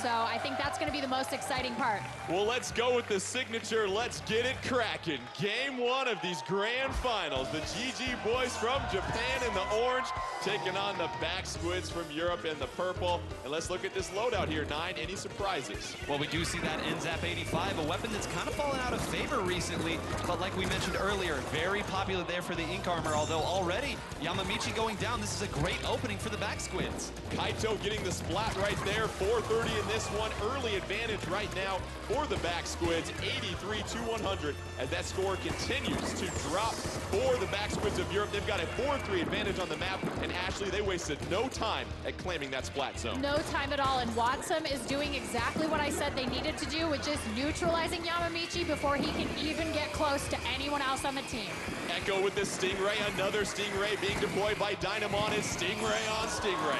So I think that's going to be the most exciting part. Well, let's go with the signature. Let's get it cracking. Game one of these grand finals. The GG boys from Japan in the orange taking on the back squids from Europe in the purple. And let's look at this loadout here, Nine. Any surprises? Well, we do see that NZAP 85, a weapon that's kind of fallen out of favor recently, but like we mentioned earlier, very popular there for the ink armor, although already Yamamichi going down. This is a great opening for the back squids. Kaito getting the splat right there, 430 in this one. Early advantage right now for the back squids, 83 to 100, as that score continues to drop for the back squids of Europe. They've got a 4-3 advantage on the map, and Ashley, they wasted no time at claiming that splat zone. No time at all, and Watson is doing exactly what I said they needed to do, with just neutralizing Yamamichi before he can even get close to anyone else on the team. Echo with the Stingray, another Stingray being deployed by Dynamon. Is Stingray on Stingray.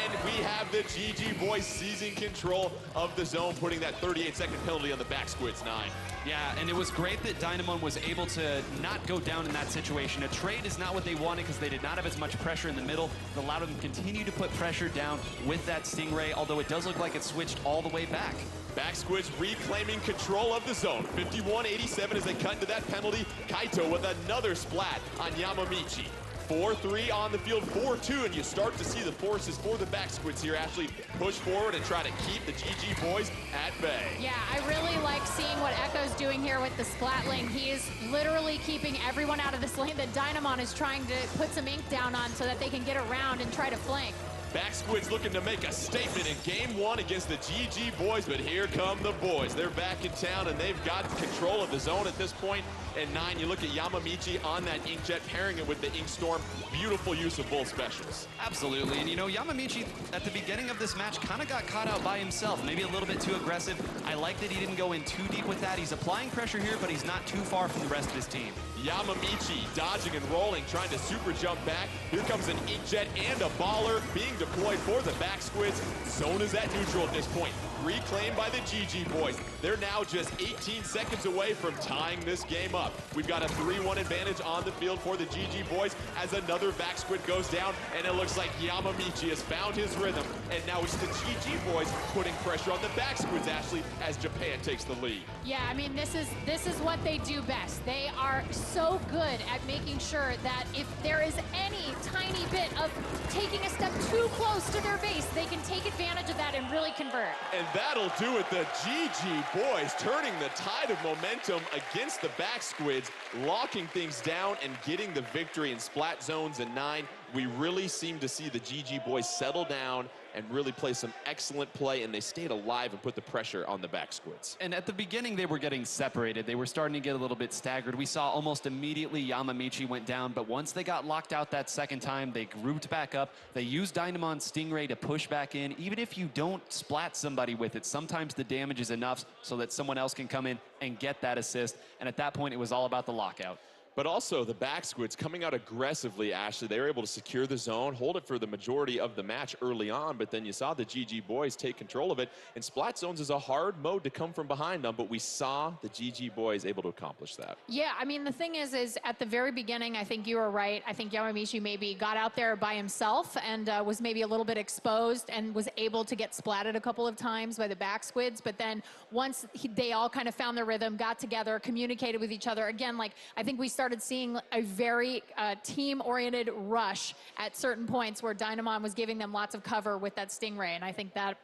And we have the GG boys seizing control of the zone, putting that 38-second penalty on the back squids, Nine. Yeah, and it was great that Dynamon was able to not go down in that situation. A trade is not what they wanted because they did not have as much pressure in the middle. It allowed them to continue to put pressure down with that Stingray, although it does look like it switched all the way back. Back squids reclaiming control of the zone. 51-87 as they cut into that penalty. Kaito with another splat on Yamamichi. 4-3 on the field, 4-2, and you start to see the forces for the back squids here, Ashley, push forward and try to keep the GG boys at bay. Yeah, I really like seeing what Echo's doing here with the splatling. He is literally keeping everyone out of this lane that Dynamon is trying to put some ink down on so that they can get around and try to flank. Back squids looking to make a statement in game one against the GG boys, but here come the boys. They're back in town, and they've got control of the zone at this point. And Nine, you look at Yamamichi on that Inkjet, pairing it with the Ink Storm. Beautiful use of both specials. Absolutely, and you know, Yamamichi at the beginning of this match kind of got caught out by himself, maybe a little bit too aggressive. I like that he didn't go in too deep with that. He's applying pressure here, but he's not too far from the rest of his team. Yamamichi dodging and rolling, trying to super jump back. Here comes an Inkjet and a baller being deployed for the back squids. Zone is at neutral at this point. Reclaimed by the GG boys. They're now just 18 seconds away from tying this game up. We've got a 3-1 advantage on the field for the GG boys as another back squid goes down, and it looks like Yamamichi has found his rhythm, and now it's the GG boys putting pressure on the back squids, Ashley, as Japan takes the lead. Yeah, I mean, this is what they do best. They are so good at making sure that if there is any tiny bit of taking a step too close to their base, they can take advantage of that and really convert. And that'll do it. The GG boys turning the tide of momentum against the back squids, locking things down and getting the victory in splat zones and 9. We really seem to see the GG boys settle down and really play some excellent play, and they stayed alive and put the pressure on the back squids. And at the beginning, they were getting separated. They were starting to get a little bit staggered. We saw almost immediately Yamamichi went down, but once they got locked out that second time, they grouped back up. They used Dynamon's Stingray to push back in. Even if you don't splat somebody with it, sometimes the damage is enough so that someone else can come in and get that assist. And at that point, it was all about the lockout. But also the back squids coming out aggressively, Ashley. They were able to secure the zone, hold it for the majority of the match early on, but then you saw the GG boys take control of it. And splat zones is a hard mode to come from behind them, but we saw the GG boys able to accomplish that. Yeah, I mean, the thing is at the very beginning, I think you were right. I think Yamamichi maybe got out there by himself and was maybe a little bit exposed and was able to get splatted a couple of times by the back squids. But then once they all kind of found their rhythm, got together, communicated with each other, again, like I think we started seeing a very team-oriented rush at certain points where Dynamon was giving them lots of cover with that Stingray, and I think that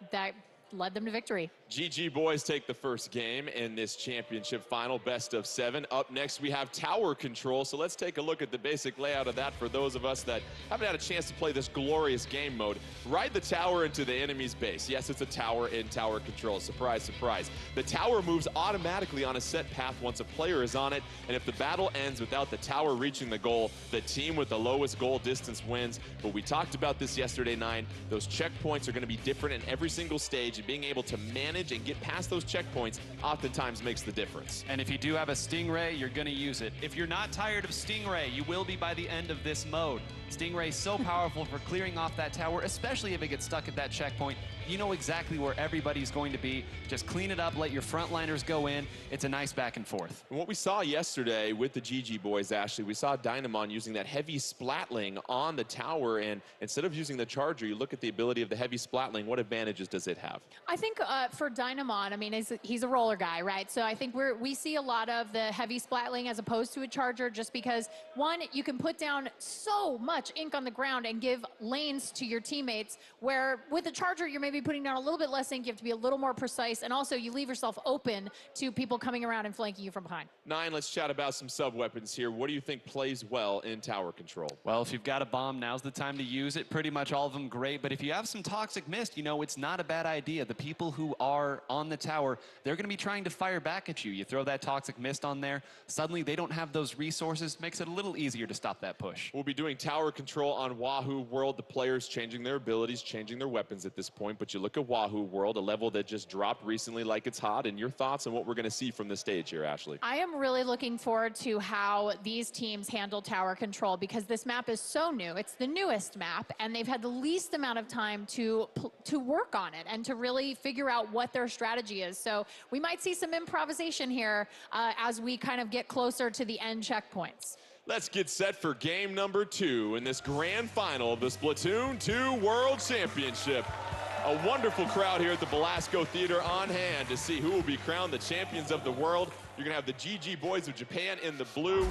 led them to victory. GG boys take the first game in this championship final, best of 7. Up next, we have tower control. So let's take a look at the basic layout of that for those of us that haven't had a chance to play this glorious game mode. Ride the tower into the enemy's base. Yes, it's a tower in tower control. Surprise, surprise. The tower moves automatically on a set path once a player is on it, and if the battle ends without the tower reaching the goal, the team with the lowest goal distance wins. But we talked about this yesterday, 9. Those checkpoints are going to be different in every single stage, and being able to manage and get past those checkpoints oftentimes makes the difference. And if you do have a Stingray, you're going to use it. If you're not tired of Stingray, you will be by the end of this mode. Stingray is so powerful for clearing off that tower, especially if it gets stuck at that checkpoint. You know exactly where everybody's going to be. Just clean it up, let your frontliners go in. It's a nice back and forth. And what we saw yesterday with the GG boys, Ashley, we saw Dynamon using that heavy splatling on the tower, and instead of using the charger, you look at the ability of the heavy splatling. What advantages does it have? I think for Dynamon, I mean, he's a roller guy, right? So I think we see a lot of the heavy splatling as opposed to a charger, just because, one, you can put down so much ink on the ground and give lanes to your teammates, where with a charger, you're maybe putting down a little bit less ink, you have to be a little more precise, and also you leave yourself open to people coming around and flanking you from behind. Nine, let's chat about some sub-weapons here. What do you think plays well in tower control? Well, if you've got a bomb, now's the time to use it. Pretty much all of them great, but if you have some toxic mist, you know, it's not a bad idea. The people who are on the tower, they're going to be trying to fire back at you. You throw that toxic mist on there, suddenly they don't have those resources, makes it a little easier to stop that push. We'll be doing tower control on Wahoo World. The players changing their abilities, changing their weapons at this point, but you look at Wahoo World, a level that just dropped recently like it's hot, and your thoughts on what we're going to see from the stage here, Ashley? I am really looking forward to how these teams handle tower control, because this map is so new. It's the newest map, and they've had the least amount of time to work on it and to really figure out what their strategy is. So we might see some improvisation here as we kind of get closer to the end checkpoints. Let's get set for game number 2 in this grand final of the Splatoon 2 World Championship. A wonderful crowd here at the Belasco Theater on hand to see who will be crowned the champions of the world. You're going to have the GG boys of Japan in the blue,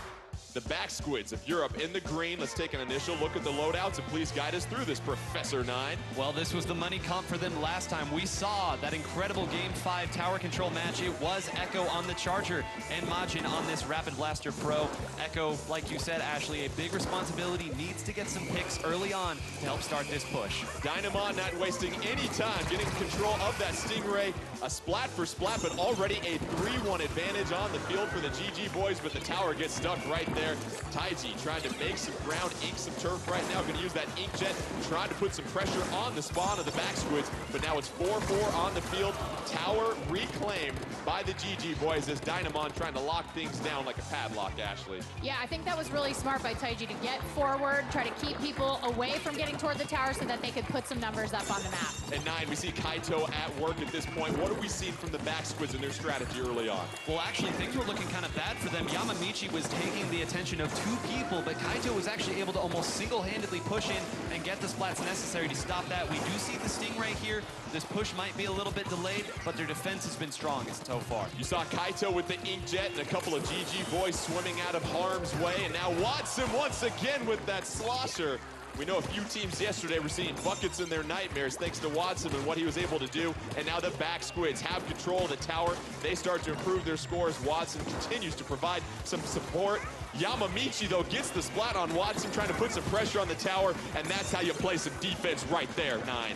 the back squids of Europe in the green. Let's take an initial look at the loadouts and please guide us through this, Professor Nine. Well, this was the money comp for them last time. We saw that incredible Game 5 tower control match. It was Echo on the Charger and Majin on this Rapid Blaster Pro. Echo, like you said, Ashley, a big responsibility, needs to get some picks early on to help start this push. Dynamon not wasting any time getting control of that Stingray. A splat for splat, but already a 3-1 advantage on the field for the GG boys, but the tower gets stuck right there. Taiji trying to make some ground, ink some turf right now. Going to use that inkjet, trying to put some pressure on the spawn of the back squids, but now it's 4-4 on the field. Tower reclaimed by the GG boys as Dynamon trying to lock things down like a padlock, Ashley. Yeah, I think that was really smart by Taiji to get forward, try to keep people away from getting toward the tower so that they could put some numbers up on the map. And Nine, we see Kaito at work at this point. What have we seen from the back squids in their strategy early on? Well, actually, things were looking kind of bad for them. Yamamichi was taking the attention of 2 people, but Kaito was actually able to almost single-handedly push in and get the splats necessary to stop that. We do see the Stingray here. This push might be a little bit delayed, but their defense has been strongest so far. You saw Kaito with the inkjet and a couple of GG boys swimming out of harm's way, and now Watson once again with that slosher. We know a few teams yesterday were seeing buckets in their nightmares thanks to Watson and what he was able to do. And now the back squids have control of the tower. They start to improve their scores. Watson continues to provide some support. Yamamichi, though, gets the splat on Watson, trying to put some pressure on the tower. And that's how you play some defense right there, Nine.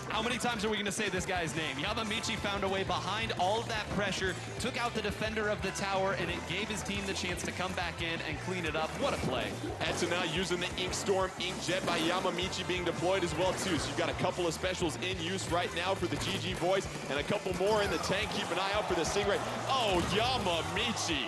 How many times are we going to say this guy's name? Yamamichi found a way behind all of that pressure, took out the defender of the tower, and it gave his team the chance to come back in and clean it up. What a play. Etana using the Ink Storm, Inkjet by Yamamichi being deployed as well, too. So you've got a couple of specials in use right now for the GG boys, and a couple more in the tank. Keep an eye out for the Stingray. Oh, Yamamichi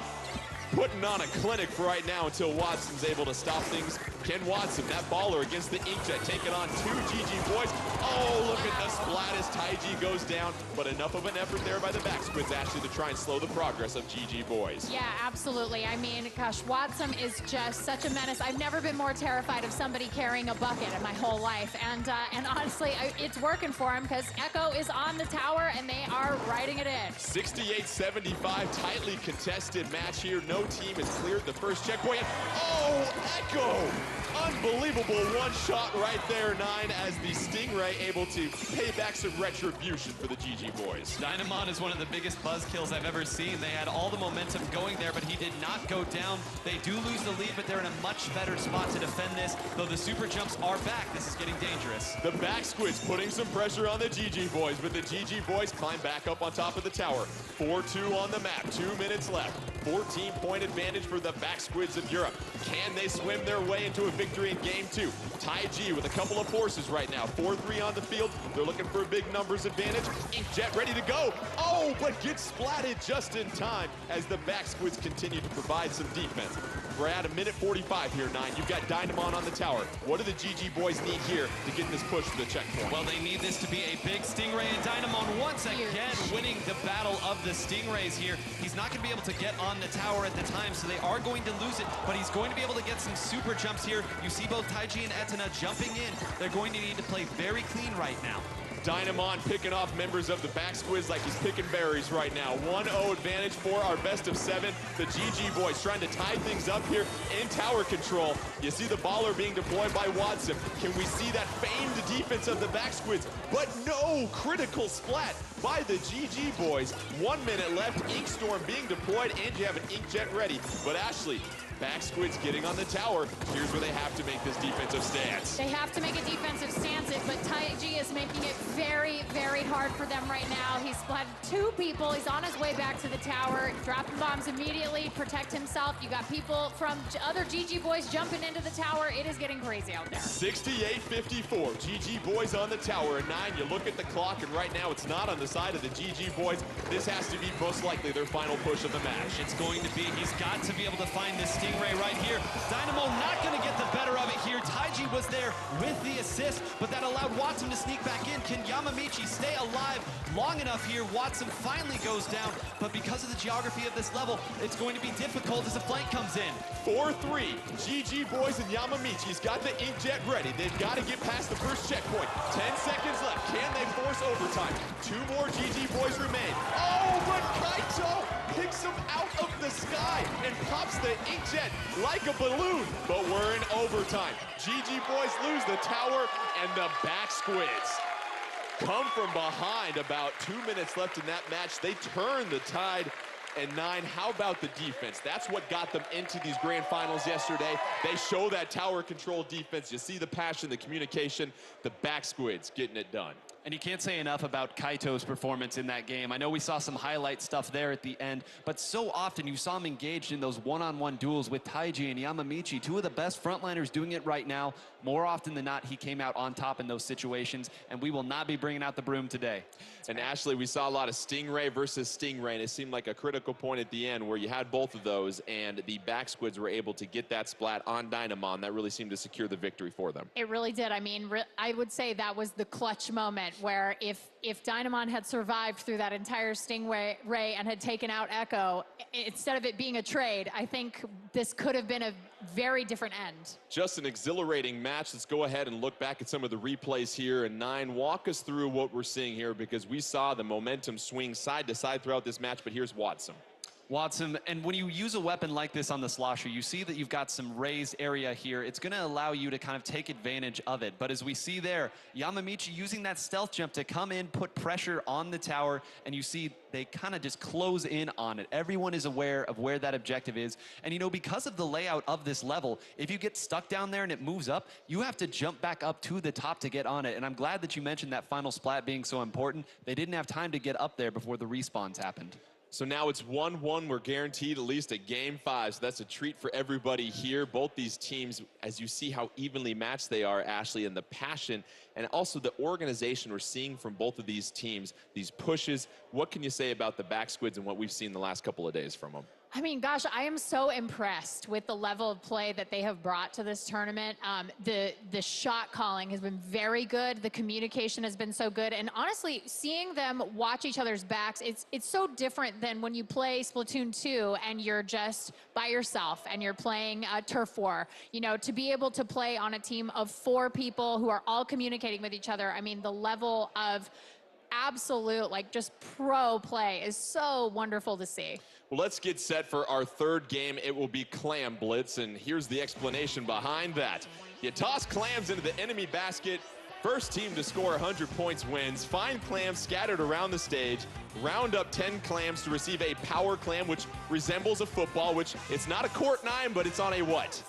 putting on a clinic for right now until Watson's able to stop things. Ken Watson, that baller against the Inkjet, taking on 2 GG boys. Oh, look at the splat as Taiji goes down, but enough of an effort there by the back squids, Ashley, to try and slow the progress of GG boys. Yeah, absolutely. I mean, gosh, Watson is just such a menace. I've never been more terrified of somebody carrying a bucket in my whole life, and honestly, it's working for him because Echo is on the tower and they are riding it in. 68-75, tightly contested match here. No team has cleared the first checkpoint. Oh, Echo! Unbelievable one shot right there, Nine, as the Stingray able to pay back some retribution for the GG boys. Dynamon is one of the biggest buzz kills I've ever seen. They had all the momentum going there, but he did not go down. They do lose the lead, but they're in a much better spot to defend this. Though the super jumps are back, this is getting dangerous. The back squids putting some pressure on the GG boys, but the GG boys climb back up on top of the tower. 4-2 on the map, 2 minutes left. 14-point advantage for the back squids of Europe. Can they swim their way into a victory in game 2? Taiji with a couple of forces right now. 4-3 on the field. They're looking for a big numbers advantage. Inkjet ready to go. Oh, but gets splatted just in time as the back squids continue to provide some defense. We're at 1:45 here, 9. You've got Dynamon on the tower. What do the GG boys need here to get this push to the checkpoint? Well, they need this to be a big Stingray, and Dynamon once again winning the battle of the Stingrays here. He's not going to be able to get on the tower at the time, so they are going to lose it, but he's going to be able to get some super jumps here. You see both Taiji and Etana jumping in. They're going to need to play very clean right now. Dynamon picking off members of the back squids like he's picking berries right now. 1-0 advantage for our best of 7. The GG boys trying to tie things up here in tower control. You see the baller being deployed by Watson. Can we see that famed defense of the back squids? But no critical splat by the GG boys. 1 minute left. Ink Storm being deployed, and you have an Inkjet ready. But Ashley, back squids getting on the tower. Here's where they have to make this defensive stance. They have to make a defensive stance, but Taiji is making it very, very hard for them right now. He's splatted 2 people. He's on his way back to the tower, dropping bombs immediately, protect himself. You got people from other GG boys jumping into the tower. It is getting crazy out there. 68-54. GG boys on the tower at 9. You look at the clock, and right now it's not on the side of the GG boys. This has to be most likely their final push of the match. It's going to be. He's got to be able to find this Stingray right here. Dynamo not going to get the better of it here. Taiji was there with the assist, but that allowed Watson to sneak back in. Can Yamamichi stay alive long enough here? Watson finally goes down, but because of the geography of this level, it's going to be difficult as a flank comes in. 4-3. GG boys and Yamamichi's got the Inkjet ready. They've got to get past the first checkpoint. 10 seconds left. Can they force overtime? 2 more GG boys remain. Oh, but Kaito picks him out of the sky and pops the Inkjet like a balloon. But we're in overtime. GG boys lose the tower, and the back squids come from behind. About 2 minutes left in that match. They turn the tide. And 9, how about the defense? That's what got them into these grand finals yesterday. They show that tower control defense. You see the passion, the communication, the back squids getting it done. And you can't say enough about Kaito's performance in that game. I know we saw some highlight stuff there at the end, but so often you saw him engaged in those one-on-one duels with Taiji and Yamamichi, 2 of the best frontliners doing it right now. More often than not, he came out on top in those situations, and we will not be bringing out the broom today. And Ashley, we saw a lot of Stingray versus Stingray, and it seemed like a critical point at the end where you had both of those, and the back squids were able to get that splat on Dynamon. That really seemed to secure the victory for them. It really did. I mean, I would say that was the clutch moment where if Dynamon had survived through that entire Stingray and had taken out Echo, instead of it being a trade, I think this could have been a very different end. Just an exhilarating match. Let's go ahead and look back at some of the replays here. And 9, walk us through what we're seeing here, because we saw the momentum swing side to side throughout this match, but here's Watson. Watson, and when you use a weapon like this on the Slosher, you see that you've got some raised area here. It's going to allow you to kind of take advantage of it. But as we see there, Yamamichi using that stealth jump to come in, put pressure on the tower, and you see they kind of just close in on it. Everyone is aware of where that objective is. And, you know, because of the layout of this level, if you get stuck down there and it moves up, you have to jump back up to the top to get on it. And I'm glad that you mentioned that final splat being so important. They didn't have time to get up there before the respawns happened. So now it's 1-1. We're guaranteed at least a game 5. So that's a treat for everybody here. Both these teams, as you see how evenly matched they are, Ashley, and the passion and also the organization we're seeing from both of these teams, these pushes. What can you say about the back squids and what we've seen the last couple of days from them? I mean, gosh, I am so impressed with the level of play that they have brought to this tournament. The shot calling has been very good. The communication has been so good. And honestly, seeing them watch each other's backs, it's so different than when you play Splatoon 2 and you're just by yourself and you're playing Turf War. You know, to be able to play on a team of 4 people who are all communicating with each other, I mean, the level of absolute, like, just pro play is so wonderful to see. Well, let's get set for our 3rd game. It will be Clam Blitz, and here's the explanation behind that. You toss clams into the enemy basket. First team to score 100 points wins. Find clams scattered around the stage. Round up 10 clams to receive a power clam, which resembles a football, which it's not a court 9, but it's on a what?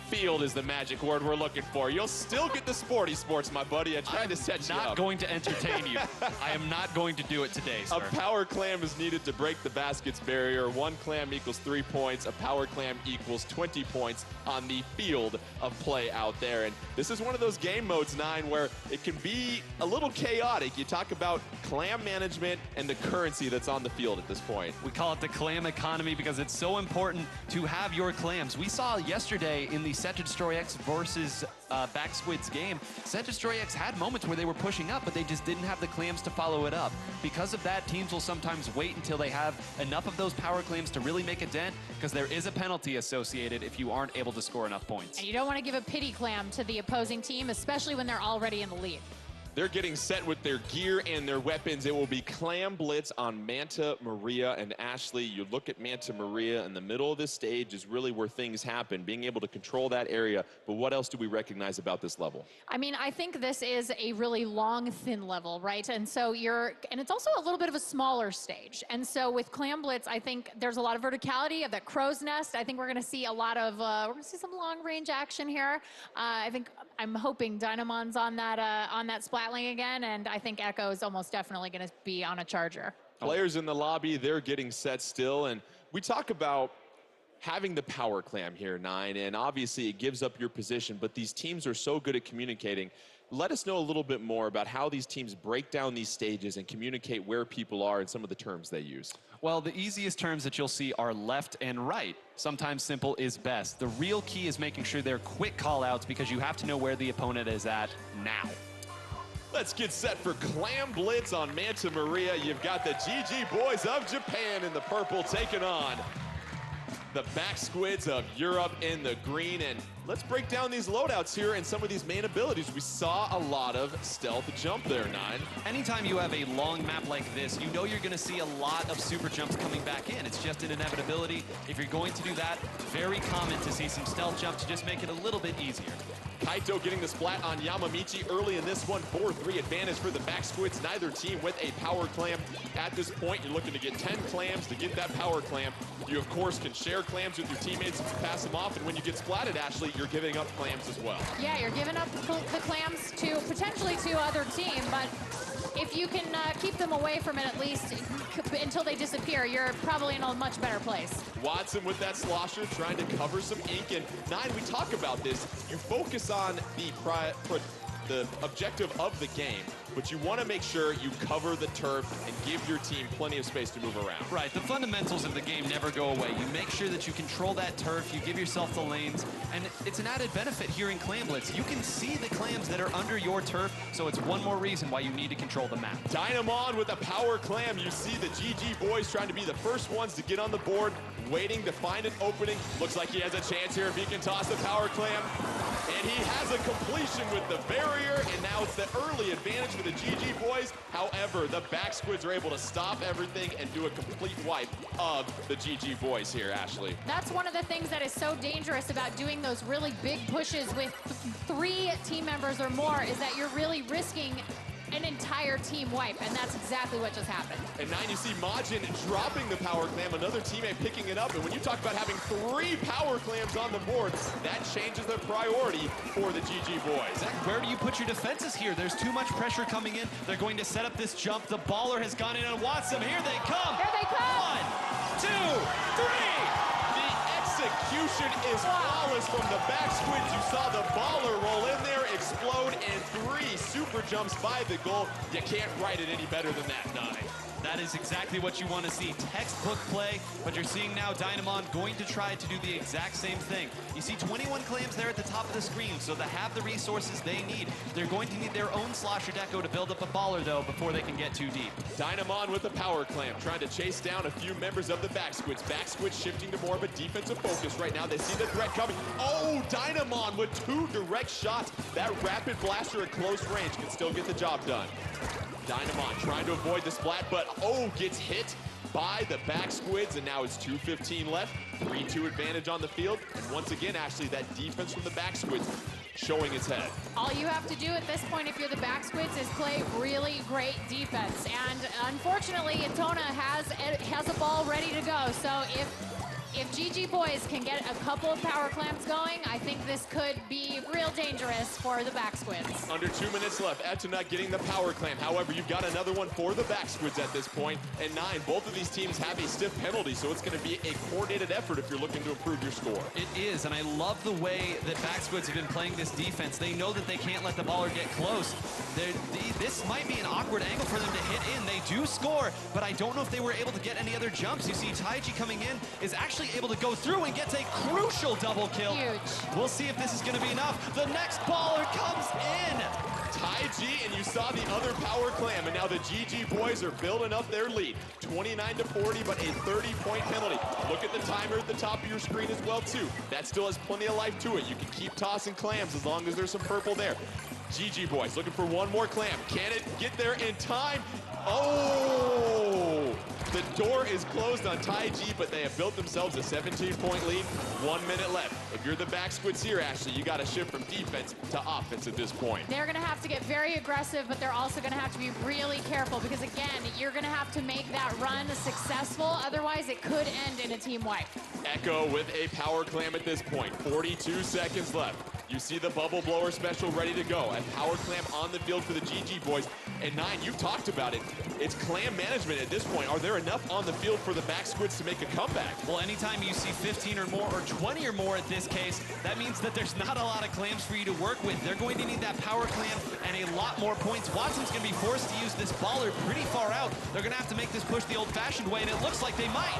Field is the magic word we're looking for. You'll still get the sporty sports, my buddy. I tried to set you up. I'm not going to entertain you. I am not going to do it today, sir. A power clam is needed to break the basket's barrier. 1 clam equals 3 points. A power clam equals 20 points on the field of play out there. And this is one of those game modes, 9, where it can be a little chaotic. You talk about clam management and the currency that's on the field at this point. We call it the clam economy because it's so important to have your clams. We saw yesterday in the Set to Destroy X versus Back Squids game, Set to Destroy X had moments where they were pushing up, but they just didn't have the clams to follow it up. Because of that, teams will sometimes wait until they have enough of those power clams to really make a dent, because there is a penalty associated if you aren't able to score enough points. And you don't want to give a pity clam to the opposing team, especially when they're already in the lead. They're getting set with their gear and their weapons. It will be Clam Blitz on Manta Maria and Ashley. You look at Manta Maria in the middle of this stage is really where things happen, being able to control that area. But what else do we recognize about this level? I mean, I think this is a really long, thin level, right? And so and it's also a little bit of a smaller stage. And so with Clam Blitz, I think there's a lot of verticality of that crow's nest. I think we're going to see a lot of, we're going to see some long range action here. I'm hoping Dynamon's on that splat lane again, and I think Echo is almost definitely going to be on a charger. Players in the lobby, they're getting set still, and we talk about having the power clam here, 9, and obviously it gives up your position, but these teams are so good at communicating. Let us know a little bit more about how these teams break down these stages and communicate where people are and some of the terms they use. Well, the easiest terms that you'll see are left and right. Sometimes simple is best. The real key is making sure they're quick call-outs because you have to know where the opponent is at now. Let's get set for Clam Blitz on Manta Maria. You've got the GG boys of Japan in the purple taking on the Back Squids of Europe in the green. And let's break down these loadouts here and some of these main abilities. We saw a lot of stealth jump there, 9. Anytime you have a long map like this, you know you're going to see a lot of super jumps coming back in. It's just an inevitability. If you're going to do that, very common to see some stealth jump to just make it a little bit easier. Kaito getting the splat on Yamamichi early in this one. 4-3 advantage for the Back Squids. Neither team with a power clam at this point. You're looking to get 10 clams to get that power clam. You, of course, can share clams with your teammates if you pass them off. And when you get splatted, Ashley, you're giving up clams as well. Yeah, you're giving up the clams to potentially to other team, but if you can keep them away from it at least until they disappear, you're probably in a much better place. Watson with that slosher trying to cover some ink. And 9, we talk about this. You focus on the objective of the game, but you want to make sure you cover the turf and give your team plenty of space to move around. Right, the fundamentals of the game never go away. You make sure that you control that turf, you give yourself the lanes, and it's an added benefit here in Clam Blitz. You can see the clams that are under your turf, so it's one more reason why you need to control the map. Dynamon with a power clam. You see the GG boys trying to be the first ones to get on the board, waiting to find an opening. Looks like he has a chance here if he can toss the power clam. And he has a completion with the barrier, and now it's the early advantage for the GG boys. However, the Back Squids are able to stop everything and do a complete wipe of the GG boys here, Ashley. That's one of the things that is so dangerous about doing those really big pushes with 3 team members or more, is that you're really risking an entire team wipe, and that's exactly what just happened. And 9, you see Majin dropping the power clam, another teammate picking it up, and when you talk about having 3 power clams on the board, that changes the priority for the GG boys. Zach, where do you put your defenses here? There's too much pressure coming in. They're going to set up this jump. The baller has gone in on Watson. Here they come. Here they come. 1, 2, 3. Execution is flawless from the Back Squids. You saw the baller roll in there, explode, and 3 super jumps by the goal. You can't write it any better than that, 9. That is exactly what you want to see. Textbook play, but you're seeing now Dynamon going to try to do the exact same thing. You see 21 clams there at the top of the screen, so they have the resources they need. They're going to need their own slosher deco to build up a baller, though, before they can get too deep. Dynamon with the power clam, trying to chase down a few members of the Back Squids. Back Squids shifting to more of a defensive focus right now. They see the threat coming. Oh, Dynamon with 2 direct shots. That rapid blaster at close range can still get the job done. Dynamon trying to avoid the splat, but gets hit by the Back Squids, and now it's 2:15 left. 3-2 advantage on the field. And once again, Ashley, that defense from the Back Squids showing its head. All you have to do at this point, if you're the Back Squids, is play really great defense. And unfortunately, Itona has a ball ready to go. So if GG Boys can get a couple of power clams going, I think this could be real dangerous for the back squids. Under 2 minutes left. Etunut getting the power clam. However, you've got another one for the back squids at this point. And 9, both of these teams have a stiff penalty, so it's going to be a coordinated effort if you're looking to improve your score. It is, and I love the way that back squids have been playing this defense. They know that they can't let the baller get close. This might be an awkward angle for them to hit in. They do score, but I don't know if they were able to get any other jumps. You see Taiji coming in is actually able to go through and gets a crucial double kill. Huge. We'll see if this is going to be enough. The next baller comes in. Taiji, and you saw the other power clam, and now the GG Boys are building up their lead. 29-40, but a 30-point penalty. Look at the timer at the top of your screen as well, too. That still has plenty of life to it. You can keep tossing clams as long as there's some purple there. GG Boys looking for one more clam. Can it get there in time? Oh! The door is closed on Taiji, but they have built themselves a 17-point lead. 1 minute left. If you're the back squids here, Ashley, you got to shift from defense to offense at this point. They're going to have to get very aggressive, but they're also going to have to be really careful because, again, you're going to have to make that run successful. Otherwise, it could end in a team wipe. Echo with a power clam at this point. 42 seconds left. You see the bubble blower special ready to go. A power clam on the field for the GG Boys. And 9, you've talked about it. It's clam management at this point. Are there enough on the field for the back squids to make a comeback? Well, anytime you see 15 or more, or 20 or more at this case, that means that there's not a lot of clams for you to work with. They're going to need that power clam and a lot more points. Watson's going to be forced to use this baller pretty far out. They're going to have to make this push the old-fashioned way, and it looks like they might.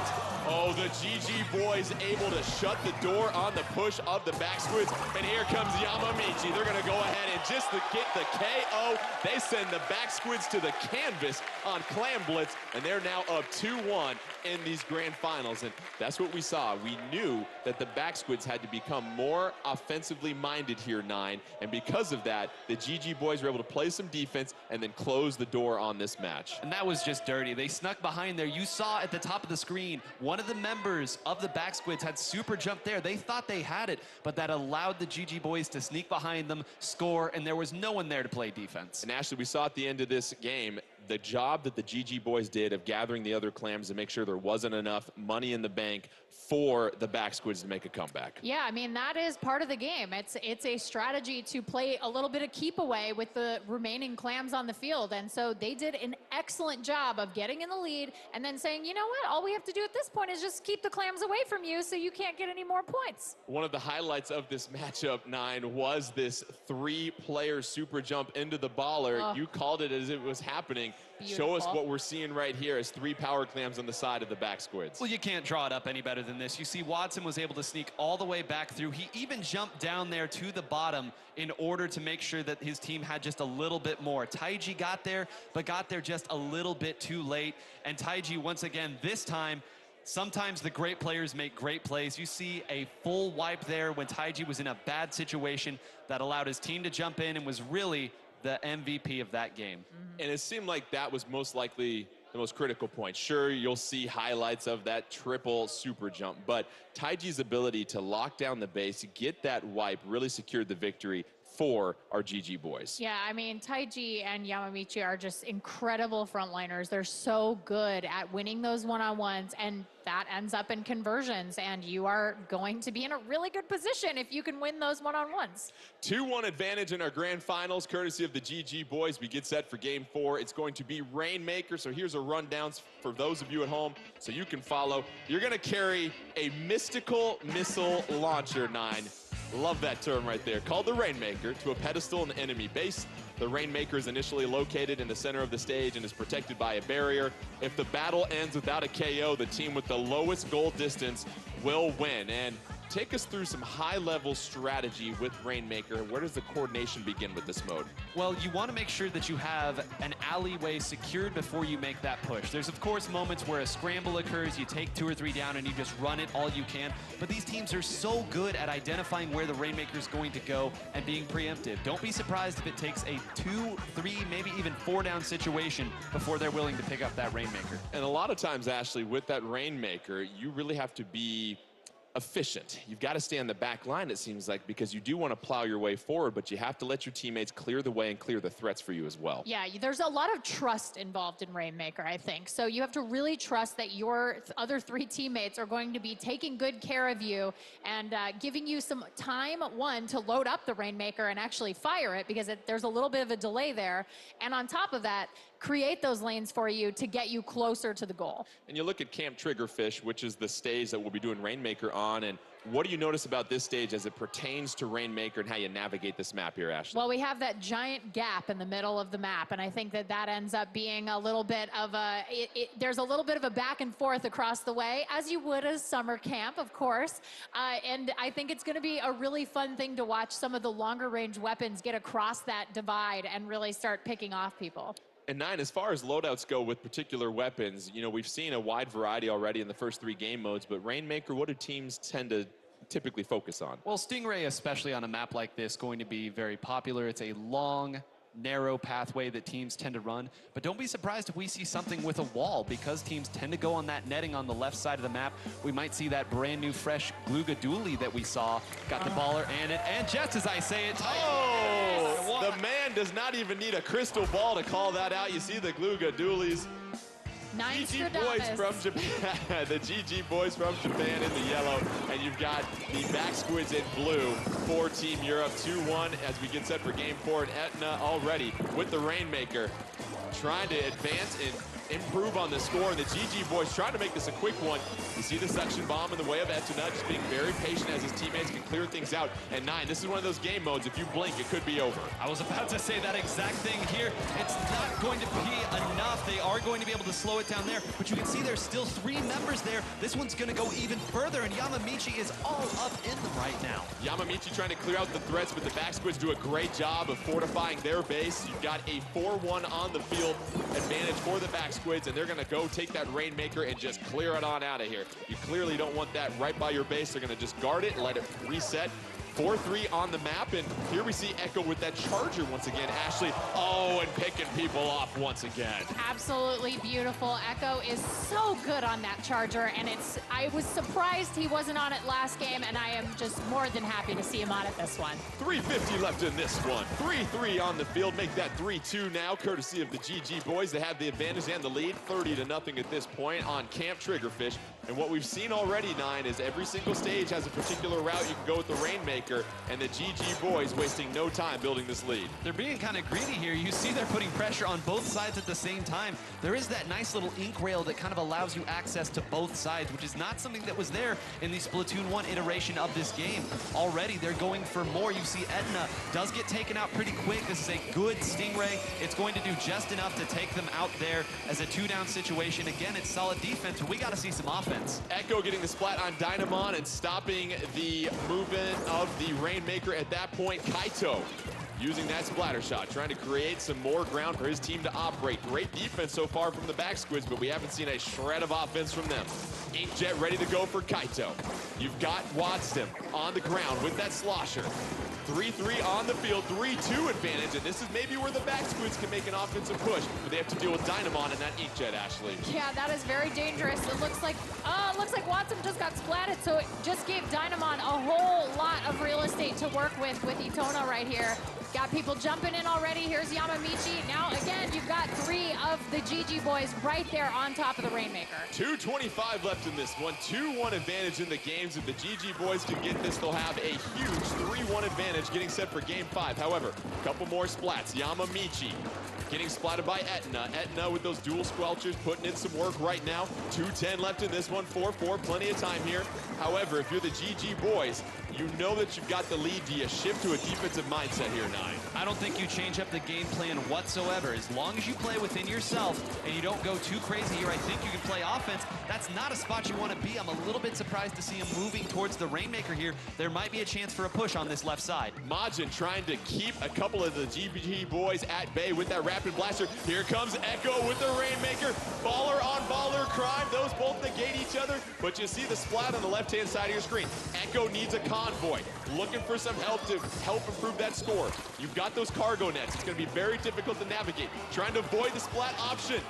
Oh, the GG Boys able to shut the door on the push of the back squids. And here comes Yamamichi. They're going to go ahead and just to get the KO, they send the back squids to the canvas on Clam Blitz, and they're now up 2-1 in these grand finals. And that's what we saw. We knew that the back squids had to become more offensively minded here, 9. And because of that, the GG Boys were able to play some defense and then close the door on this match. And that was just dirty. They snuck behind there. You saw at the top of the screen, one of the members of the back squids had super jump there. They thought they had it, but that allowed the GG Boys to sneak behind them, score, and there was no one there to play defense. And Ashley, we saw at the end of this game, the job that the GG Boys did of gathering the other clams to make sure there wasn't enough money in the bank for the back squids to make a comeback. Yeah, I mean, that is part of the game. It's a strategy to play a little bit of keep away with the remaining clams on the field. And so they did an excellent job of getting in the lead and then saying, you know what, all we have to do at this point is just keep the clams away from you so you can't get any more points. One of the highlights of this matchup, 9, was this 3-player super jump into the baller. Oh. You called it as it was happening. Beautiful. Show us what we're seeing right here as 3 power clams on the side of the back squids. Well, you can't draw it up any better than this. You see Watson was able to sneak all the way back through. He even jumped down there to the bottom in order to make sure that his team had just a little bit more. Taiji got there, but got there just a little bit too late. And Taiji, once again, this time, sometimes the great players make great plays. You see a full wipe there when Taiji was in a bad situation that allowed his team to jump in and was really the MVP of that game. And it seemed like that was most likely the most critical point. Sure, you'll see highlights of that triple super jump, but Taiji's ability to lock down the base, get that wipe, really secured the victory for our GG Boys. Yeah, I mean, Taiji and Yamamichi are just incredible frontliners. They're so good at winning those one-on-ones, and that ends up in conversions, and you are going to be in a really good position if you can win those one-on-ones. 2-1 advantage in our grand finals, courtesy of the GG Boys. We get set for game 4. It's going to be Rainmaker, so here's a rundown for those of you at home so you can follow. You're going to carry a mystical missile launcher, 9. Love that term right there. Called the Rainmaker to a pedestal in the enemy base. The Rainmaker is initially located in the center of the stage and is protected by a barrier. If the battle ends without a KO, the team with the lowest goal distance will win. And take us through some high-level strategy with Rainmaker. Where does the coordination begin with this mode? Well, you want to make sure that you have an alleyway secured before you make that push. There's, of course, moments where a scramble occurs, you take 2 or 3 down, and you just run it all you can. But these teams are so good at identifying where the Rainmaker is going to go and being preemptive. Don't be surprised if it takes a 2, 3, maybe even 4 down situation before they're willing to pick up that Rainmaker. And a lot of times, Ashley, with that Rainmaker, you really have to be efficient. You've got to stay on the back line, it seems like, because you do want to plow your way forward, but you have to let your teammates clear the way and clear the threats for you as well. Yeah, there's a lot of trust involved in Rainmaker, I think. So you have to really trust that your other 3 teammates are going to be taking good care of you and giving you some time, one, to load up the Rainmaker and actually fire it, because there's a little bit of a delay there. And on top of that, create those lanes for you to get you closer to the goal. And you look at Camp Triggerfish, which is the stage that we'll be doing Rainmaker on, and what do you notice about this stage as it pertains to Rainmaker and how you navigate this map here, Ashley? Well, we have that giant gap in the middle of the map, and I think that ends up being a little bit of there's a little bit of a back and forth across the way, as you would as summer camp, of course. And I think it's going to be a really fun thing to watch some of the longer range weapons get across that divide and really start picking off people. And 9, as far as loadouts go with particular weapons, you know, we've seen a wide variety already in the first 3 game modes, but Rainmaker, what do teams tend to typically focus on? Well, Stingray, especially on a map like this, going to be very popular. It's a long, narrow pathway that teams tend to run, but don't be surprised if we see something with a wall, because teams tend to go on that netting on the left side of the map. We might see that brand new fresh Gluga Dooley that we saw. Got the baller and just as I say it, the man does not even need a crystal ball to call that out. You see the Gluga Doolies. GG boys from Japan, the GG boys from Japan in the yellow, and you've got the back squids in blue for Team Europe. 2-1 as we get set for game 4, and Etna already with the Rainmaker trying to advance and improve on the score, and the GG boys trying to make this a quick one. You see the suction bomb in the way of Etna, just being very patient as his teammates can clear things out. And 9, this is one of those game modes, if you blink, it could be over. I was about to say that exact thing here. It's not going to be enough. They are going to be able to slow it down there, but you can see there's still 3 members there. This one's going to go even further, and Yamamichi is all up in them right now. Yamamichi trying to clear out the threats, but the back squids do a great job of fortifying their base. You've got a 4-1 on the field advantage for the back squids, and they're going to go take that Rainmaker and just clear it on out of here. You clearly don't want that right by your base. They're going to just guard it and let it reset. 4-3 on the map, and here we see Echo with that charger once again. Ashley, and picking people off once again. Absolutely beautiful. Echo is so good on that charger, and I was surprised he wasn't on it last game, and I am just more than happy to see him on it this one. 3:50 left in this one. 3-3 on the field. Make that 3-2 now, courtesy of the GG boys. They have the advantage and the lead, 30-0 at this point on Camp Triggerfish. And what we've seen already, 9, is every single stage has a particular route you can go with the Rainmaker, and the GG boys wasting no time building this lead. They're being kind of greedy here. You see they're putting pressure on both sides at the same time. There is that nice little ink rail that kind of allows you access to both sides, which is not something that was there in the Splatoon 1 iteration of this game. Already they're going for more. You see Etna does get taken out pretty quick. This is a good Stingray. It's going to do just enough to take them out there as a 2-down situation. Again, it's solid defense, but we got to see some offense. Echo getting the splat on Dynamon and stopping the movement of the Rainmaker at that point. Kaito using that splatter shot, trying to create some more ground for his team to operate. Great defense so far from the back squids, but we haven't seen a shred of offense from them. Inkjet ready to go for Kaito. You've got Watston on the ground with that slosher. 3-3 on the field, 3-2 advantage, and this is maybe where the back squids can make an offensive push, but they have to deal with Dynamon and that Inkjet, Ashley. Yeah, that is very dangerous. It looks like Watson just got splatted, so it just gave Dynamon a whole lot of real estate to work with Itona right here. Got people jumping in already. Here's Yamamichi. Now, again, you've got 3 of the GG boys right there on top of the Rainmaker. 2:25 left in this one. 2-1 advantage in the games. If the GG boys can get this, they'll have a huge 3-1 advantage getting set for game 5. However, a couple more splats. Yamamichi getting splatted by Etna. Etna with those dual squelchers putting in some work right now. 2:10 left in this one. 4-4, plenty of time here. However, if you're the GG boys, you know that you've got the lead. Do you shift to a defensive mindset here, 9? I don't think you change up the game plan whatsoever. As long as you play within yourself and you don't go too crazy here, I think you can play offense. That's not a spot you want to be. I'm a little bit surprised to see him moving towards the Rainmaker here. There might be a chance for a push on this left side. Majin trying to keep a couple of the GG boys at bay with that rapid blaster. Here comes Echo with the Rainmaker. Baller on baller crime. Those both negate each other, but you see the splat on the left-hand side of your screen. Echo needs a convoy. Looking for some help to help improve that score. You've got those cargo nets. It's going to be very difficult to navigate. Trying to avoid the splat option.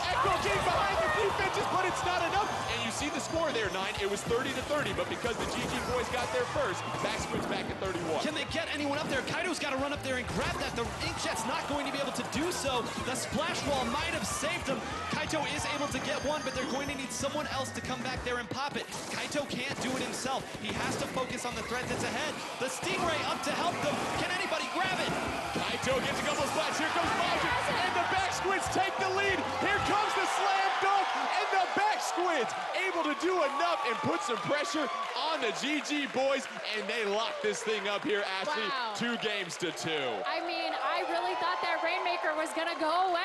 Echo getting behind the defenses, but it's not enough. And you see the score there, 9. It was 30-30, but because the GG boys got there first, Backsquid's back at 31. Can they get anyone up there? Kaito's got to run up there and grab that. The Inkjet's not going to be able to do so. The splash wall might have saved him. Kaito is able to get one, but they're going to need someone else to come back there and pop it. Kaito can't do it himself. He has to focus on the threat that's ahead. The Stingray up to help them. Can anybody grab it? Kaito gets a couple of splats. Here comes Majin, and the Backsquids take the lead. Here comes the slam dunk, and the Backsquids able to do enough and put some pressure on the GG boys, and they lock this thing up here, Ashley. Wow. 2 games to 2. I mean, I really thought that Rainmaker was gonna go away.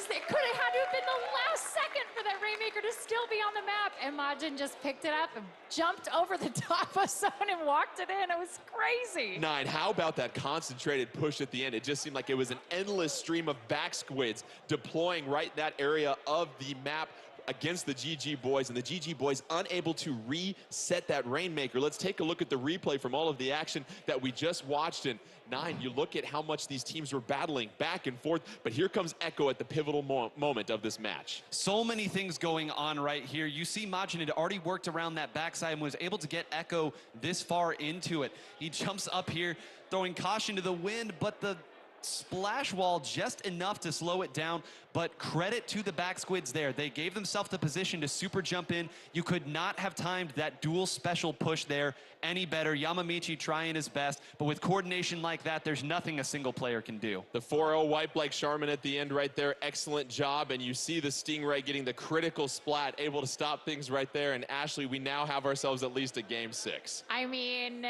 It could have had to have been the last second for that Rainmaker to still be on the map. And Majin just picked it up and jumped over the top of someone and walked it in. It was crazy. 9, how about that concentrated push at the end? It just seemed like it was an endless stream of Backsquids deploying right in that area of the map against the GG boys, and the GG boys unable to reset that Rainmaker. Let's take a look at the replay from all of the action that we just watched. And 9, you look at how much these teams were battling back and forth, but here comes Echo at the pivotal moment of this match. So many things going on right here. You see Majin had already worked around that backside and was able to get Echo this far into it. He jumps up here, throwing caution to the wind, but the splash wall just enough to slow it down. But credit to the Backsquids there. They gave themselves the position to super jump in. You could not have timed that dual special push there any better. Yamamichi trying his best, but with coordination like that, there's nothing a single player can do. The 4-0 wipe like Charmin at the end right there. Excellent job. And you see the Stingray getting the critical splat, able to stop things right there. And Ashley, we now have ourselves at least a game 6. I mean,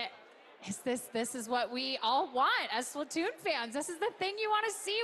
this is what we all want as Splatoon fans. This is the thing you want to see.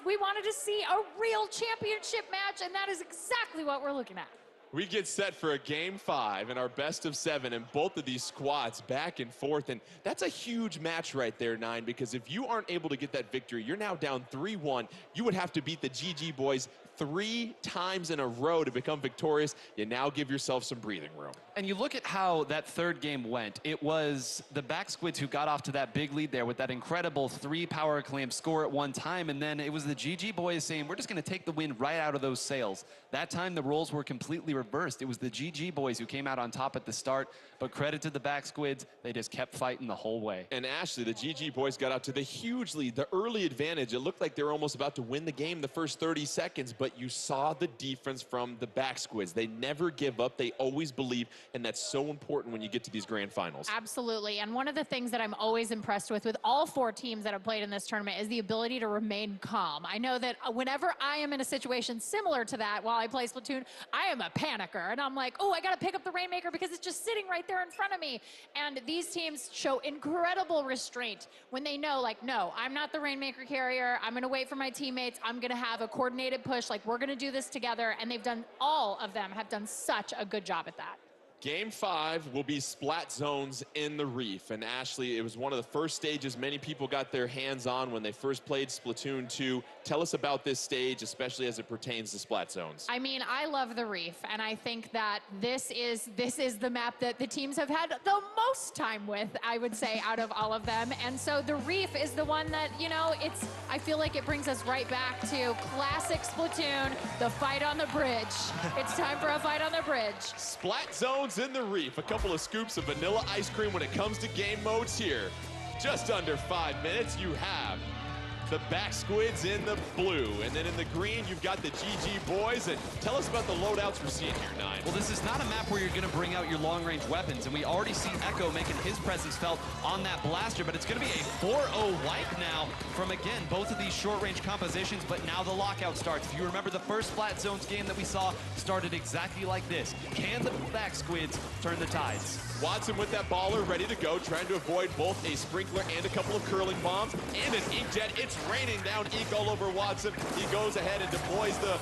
We wanted to see a real championship match, and that is exactly what we're looking at. We get set for a game 5 in our best of 7, and both of these squads back and forth, and that's a huge match right there, 9, because if you aren't able to get that victory, you're now down 3-1. You would have to beat the GG boys 3 times in a row to become victorious. You now give yourself some breathing room. And you look at how that third game went. It was the Backsquids who got off to that big lead there with that incredible 3 power acclaim score at one time, and then it was the GG boys saying, we're just going to take the win right out of those sails. That time the roles were completely reversed. It was the GG boys who came out on top at the start, but credit to the Backsquids, they just kept fighting the whole way. And Ashley, the GG boys got out to the huge lead, the early advantage. It looked like they were almost about to win the game the first 30 seconds, but you saw the difference from the Backsquids. They never give up. They always believe, and that's so important when you get to these grand finals. Absolutely. And one of the things that I'm always impressed with all 4 teams that have played in this tournament is the ability to remain calm. I know that whenever I am in a situation similar to that while I play Splatoon, I am a panicker. And I'm like, oh, I got to pick up the Rainmaker because it's just sitting right there in front of me. And these teams show incredible restraint when they know, like, no, I'm not the Rainmaker carrier. I'm going to wait for my teammates. I'm going to have a coordinated push. Like, we're going to do this together. And they've done, all of them have done such a good job at that. Game 5 will be splat zones in the Reef. And Ashley, it was one of the first stages many people got their hands on when they first played Splatoon 2. Tell us about this stage, especially as it pertains to splat zones. I mean, I love the Reef, and I think that this is the map that the teams have had the most time with, I would say, out of all of them. And so the Reef is the one that, you know, I feel like it brings us right back to classic Splatoon, the fight on the bridge. It's time for a fight on the bridge. Splat zones in the Reef. A couple of scoops of vanilla ice cream when it comes to game modes here. Just under 5 minutes, you have the Backsquids in the blue. And then in the green, you've got the GG boys. And tell us about the loadouts we're seeing here, 9. Well, this is not a map where you're going to bring out your long-range weapons, and we already see Echo making his presence felt on that blaster, but it's going to be a 4-0 wipe now from, again, both of these short-range compositions, but now the lockout starts. If you remember, the first Flat Zones game that we saw started exactly like this. Can the Backsquids turn the tides? Watson with that baller ready to go, trying to avoid both a sprinkler and a couple of curling bombs and an inkjet. It's raining down ink all over Watson. He goes ahead and deploys the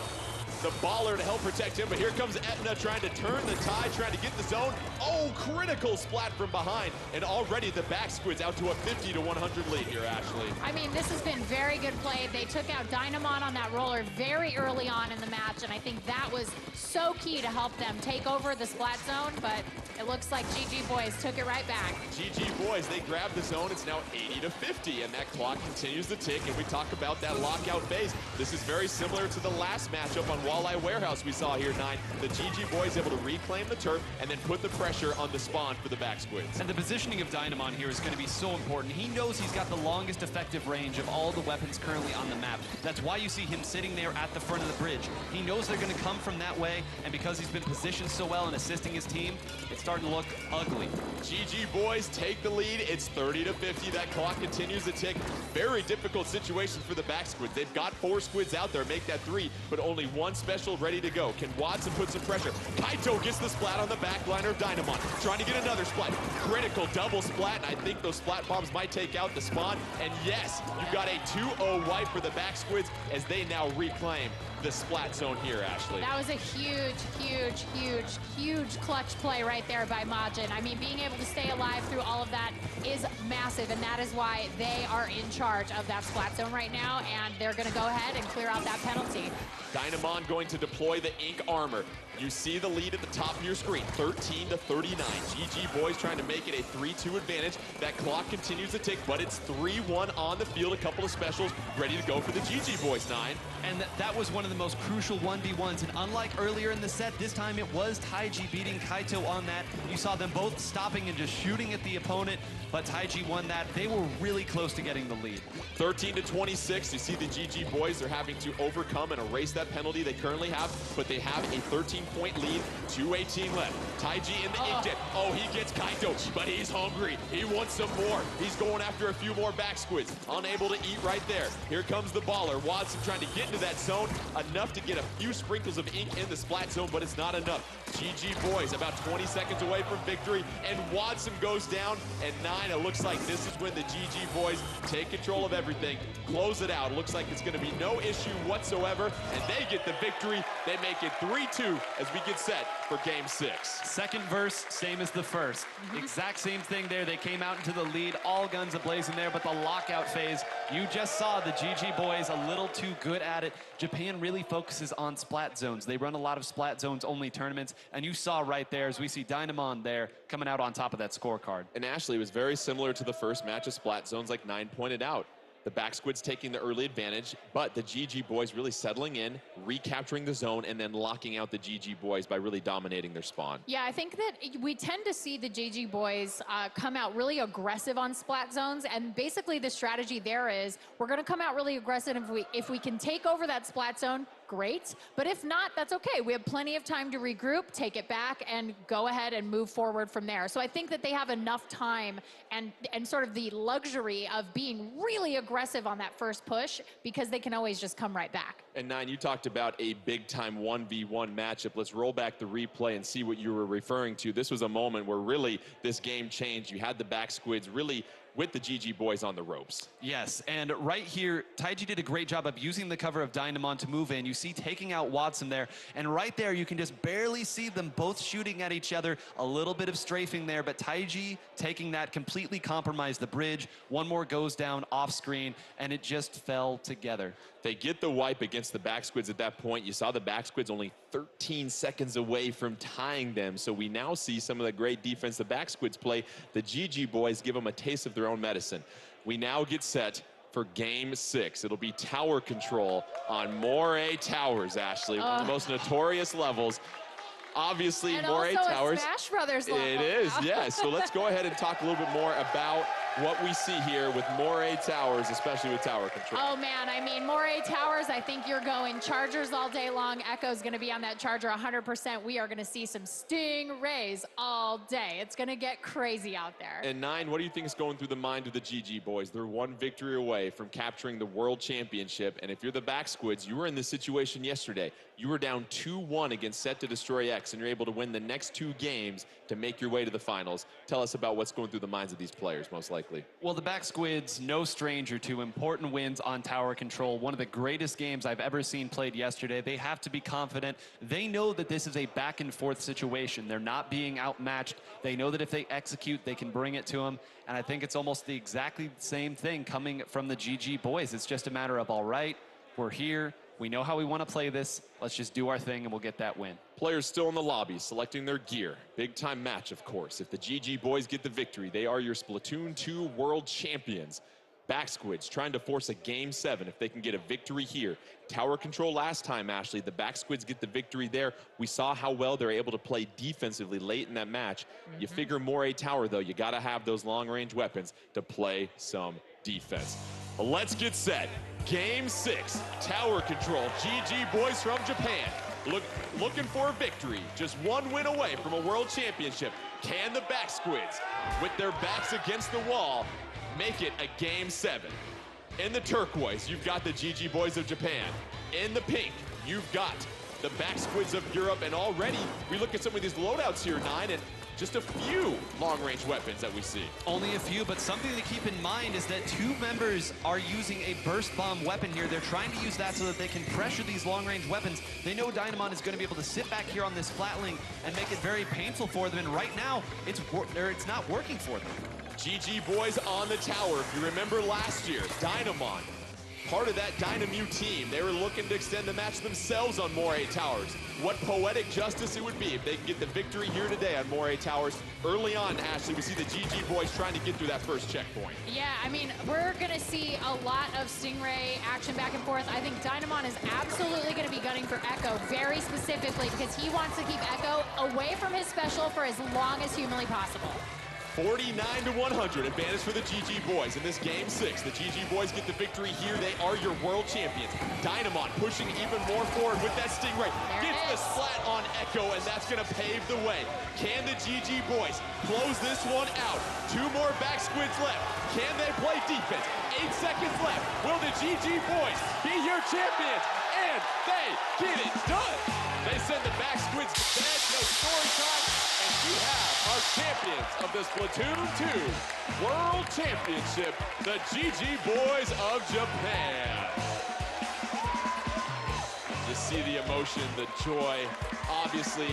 baller to help protect him, but here comes Etna trying to turn the tide, trying to get the zone. Oh, critical splat from behind, and already the Backsquids out to a 50 to 100 lead here, Ashley. I mean, this has been very good play. They took out Dynamon on that roller very early on in the match, and I think that was so key to help them take over the splat zone, but it looks like GG boys took it right back. GG boys, they grab the zone. It's now 80 to 50, and that clock continues to tick, and we talk about that lockout phase. This is very similar to the last matchup on walleye warehouse we saw here, 9. The GG boys able to reclaim the turf and then put the pressure on the spawn for the back squids. And the positioning of Dynamon here is going to be so important. He knows he's got the longest effective range of all the weapons currently on the map. That's why you see him sitting there at the front of the bridge. He knows they're going to come from that way, and because he's been positioned so well and assisting his team, it's starting to look ugly. GG boys take the lead. It's 30-50. That clock continues to tick. Very difficult situation for the back squids. They've got 4 squids out there, make that 3, but only 1 special ready to go. Can Watson put some pressure? Kaito gets the splat on the backliner of Dynamon. Trying to get another splat. Critical double splat, and I think those splat bombs might take out the spawn. And yes, you've got a 2-0 wipe for the back squids as they now reclaim the splat zone here, Ashley. That was a huge, huge, huge, huge clutch play right there by Majin. I mean, being able to stay alive through all of that is massive, and that is why they are in charge of that splat zone right now, and they're going to go ahead and clear out that penalty. Dynamon going to deploy the ink armor. You see the lead at the top of your screen, 13-39. GG boys trying to make it a 3-2 advantage. That clock continues to tick, but it's 3-1 on the field. A couple of specials ready to go for the GG boys, 9. And that was one of the most crucial 1v1s. And unlike earlier in the set, this time it was Taiji beating Kaito on that. You saw them both stopping and just shooting at the opponent, but Taiji won that. They were really close to getting the lead. 13-26. You see the GG boys are having to overcome and erase that penalty they currently have, but they have a 13-point lead, 2:18 left. Taiji in the ink dip. Oh, he gets Kaito, but he's hungry. He wants some more. He's going after a few more back squids. Unable to eat right there. Here comes the baller. Watson trying to get into that zone. Enough to get a few sprinkles of ink in the splat zone, but it's not enough. GG boys about 20 seconds away from victory, and Watson goes down. And 9, it looks like this is when the GG boys take control of everything, close it out. Looks like it's going to be no issue whatsoever, and they get the victory. They make it 3-2 as we get set for Game 6. Second verse, same as the first. Exact same thing there. They came out into the lead, all guns ablazing there, but the lockout phase, you just saw the GG boys a little too good at it. Japan really focuses on splat zones. They run a lot of splat zones only tournaments, and you saw right there as we see Dynamon there coming out on top of that scorecard. And Ashley, was very similar to the first match of splat zones, like 9 pointed out. The back squids taking the early advantage, but the GG boys really settling in, recapturing the zone, and then locking out the GG boys by really dominating their spawn. Yeah, I think that we tend to see the GG boys come out really aggressive on splat zones, and basically the strategy there is we're going to come out really aggressive. If we can take over that splat zone, great. But if not, that's okay. We have plenty of time to regroup, take it back, and go ahead and move forward from there. So I think that they have enough time and sort of the luxury of being really aggressive on that first push because they can always just come right back. And 9, you talked about a big-time 1v1 matchup. Let's roll back the replay and see what you were referring to. This was a moment where really this game changed. You had the back squids really with the GG boys on the ropes. Yes, and right here, Taiji did a great job of using the cover of Dynamon to move in. You see taking out Watson there, and right there you can just barely see them both shooting at each other. A little bit of strafing there, but Taiji taking that completely compromised the bridge. One more goes down off screen, and it just fell together. They get the wipe against the back squids at that point. You saw the back squids only 13 seconds away from tying them. So we now see some of the great defense the back squids play. The GG boys give them a taste of their own medicine. We now get set for Game 6. It'll be tower control on Moray Towers, Ashley. One of the most notorious levels. Obviously, and Moray also Towers. A Smash Brothers level. It is, yes. So let's go ahead and talk a little bit more about what we see here with Moray Towers, especially with tower control. Oh man, I mean, Moray Towers, I think you're going Chargers all day long. Echo's gonna be on that Charger 100%. We are gonna see some Stingrays all day. It's gonna get crazy out there. And 9, what do you think is going through the mind of the GG boys? They're one victory away from capturing the World Championship. And if you're the back squids, you were in this situation yesterday. You were down 2-1 against Set to Destroy X, and you're able to win the next 2 games to make your way to the finals. Tell us about what's going through the minds of these players, most likely. Well, the back squids, no stranger to important wins on tower control. One of the greatest games I've ever seen played yesterday. They have to be confident. They know that this is a back and forth situation. They're not being outmatched. They know that if they execute, they can bring it to them. And I think it's almost the exactly same thing coming from the GG boys. It's just a matter of, all right, we're here. We know how we want to play this. Let's just do our thing and we'll get that win. Players still in the lobby, selecting their gear. Big time match, of course. If the GG boys get the victory, they are your Splatoon 2 world champions. Back Squids trying to force a game 7 if they can get a victory here. Tower control last time, Ashley. The Back Squids get the victory there. We saw how well they're able to play defensively late in that match. You figure Moray Tower, though, you got to have those long-range weapons to play some defense. Let's get set. Game 6, Tower control. GG boys from Japan. Looking for a victory. Just one win away from a world championship. Can the Back Squids, with their backs against the wall, make it a game 7? In the turquoise, you've got the GG boys of Japan. In the pink, you've got the Back Squids of Europe. And already, we look at some of these loadouts here, Nine, and just a few long-range weapons that we see. Only a few, but something to keep in mind is that 2 members are using a burst bomb weapon here. They're trying to use that so that they can pressure these long-range weapons. They know Dynamon is going to be able to sit back here on this flatling and make it very painful for them. And right now, it's not working for them. GG boys on the tower. If you remember last year, Dynamon, part of that Dynamu team, they were looking to extend the match themselves on Moray Towers. What poetic justice it would be if they can get the victory here today on Moray Towers. Early on, Ashley, we see the GG boys trying to get through that first checkpoint. Yeah, I mean, we're going to see a lot of Stingray action back and forth. I think Dynamon is absolutely going to be gunning for Echo very specifically because he wants to keep Echo away from his special for as long as humanly possible. 49-100 advantage for the GG boys in this game 6. The GG boys get the victory here. They are your world champions. Dynamon pushing even more forward with that Stingray. Gets the splat on Echo, and that's going to pave the way. Can the GG boys close this one out? 2 more Back Squids left. Can they play defense? 8 seconds left. Will the GG boys be your champions? And they get it done. They send the Back Squids to bed. No story time. And we have our champions of the Splatoon 2 World Championship, the GG boys of Japan. You see the emotion, the joy. Obviously,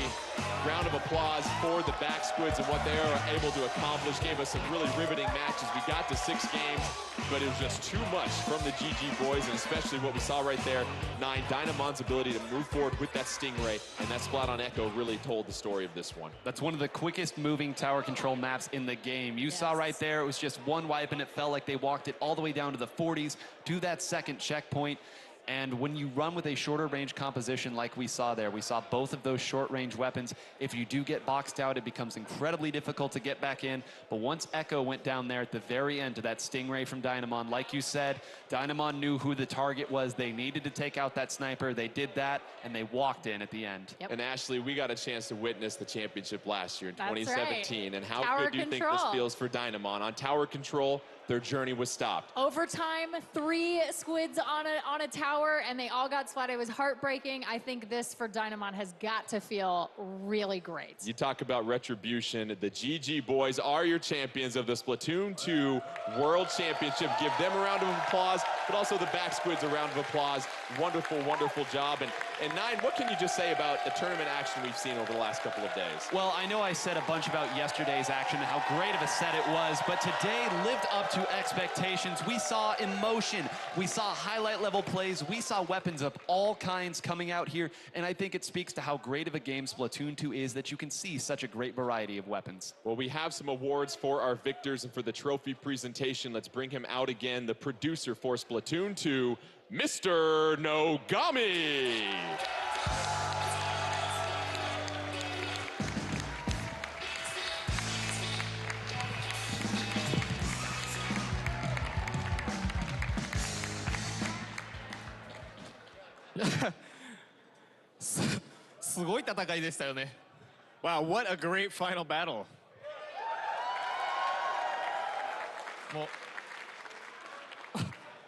round of applause for the Back Squids and what they are able to accomplish. Gave us some really riveting matches. We got to 6 games, but it was just too much from the GG boys, and especially what we saw right there, 9, Dynamon's ability to move forward with that Stingray, and that splat on Echo really told the story of this one. That's one of the quickest moving tower control maps in the game. You saw right there, it was just one wipe, and it felt like they walked it all the way down to the 40s to that second checkpoint. And when you run with a shorter range composition like we saw there, we saw both of those short range weapons. If you do get boxed out, it becomes incredibly difficult to get back in. But once Echo went down there at the very end to that Stingray from Dynamon, like you said, Dynamon knew who the target was. They needed to take out that sniper. They did that, and they walked in at the end. Yep. And Ashley, we got a chance to witness the championship last year in That's 2017. right. And how Tower good do you think this feels for Dynamon? On tower control, their journey was stopped. Overtime, 3 squids on a tower, and they all got splatted. It was heartbreaking. I think this for Dynamon has got to feel really great. You talk about retribution. The GG boys are your champions of the Splatoon 2 World Championship. Give them a round of applause, but also the Back Squids a round of applause. Wonderful, wonderful job. And Nine, what can you just say about the tournament action we've seen over the last couple of days? Well, I know I said a bunch about yesterday's action and how great of a set it was, but today lived up to expectations. We saw emotion. We saw highlight level plays. We saw weapons of all kinds coming out here, and I think it speaks to how great of a game Splatoon 2 is that you can see such a great variety of weapons. Well, we have some awards for our victors and for the trophy presentation. Let's bring him out again, the producer for Splatoon 2, Mr. Nogami. Wow, what a great final battle. もう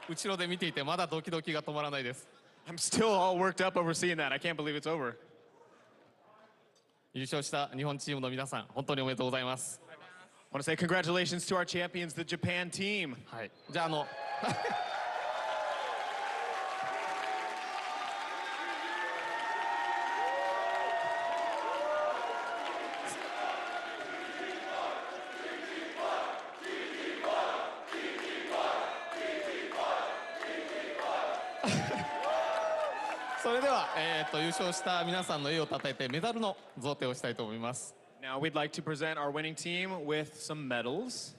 後ろで見ていてまだドキドキが止まらないです。 I'm still all worked up over seeing that. I can't believe it's over. 優勝した日本チームの皆さん、本当におめでとうございます。 I want to say congratulations to our champions, the Japan team. はい。じゃあそれでは、優勝した皆さんの栄誉をたたえてメダルの贈呈をしたいと思います。 Now we'd like to present our winning team with some medals.